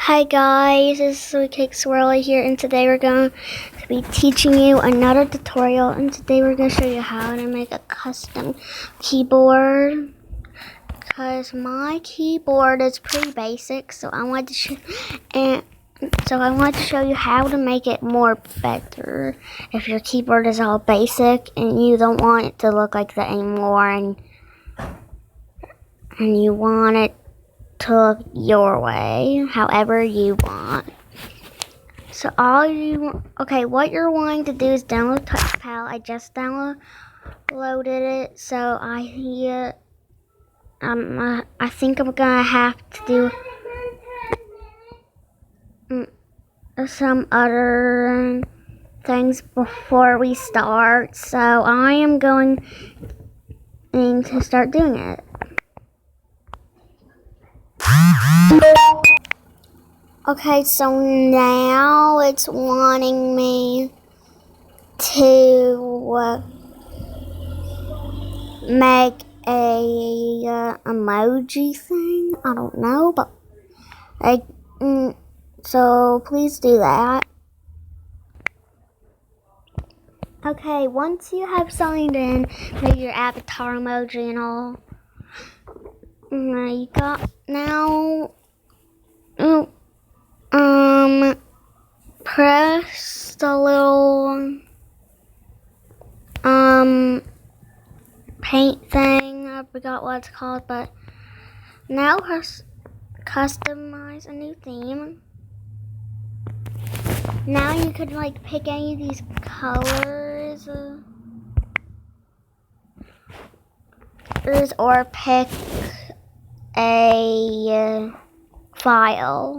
Hi guys, this is Sweet Cake Swirly here, and today we're going to be teaching you another tutorial. And today we're going to show you how to make a custom keyboard, because my keyboard is pretty basic. So I wanted to show you how to make it more better. If your keyboard is all basic and you don't want it to look like that anymore, and you want it to look your way, however you want. So what you're wanting to do is download TouchPal. I just downloaded it, so I think I'm gonna have to do some other things before we start. So I am going to start doing it. Okay, so now it's wanting me to make a emoji thing. I don't know, but so please do that. Okay, once you have signed in, make your avatar emoji and all. Press the little paint thing. I forgot what it's called, but now press customize a new theme. Now you could pick any of these colors, or pick a file.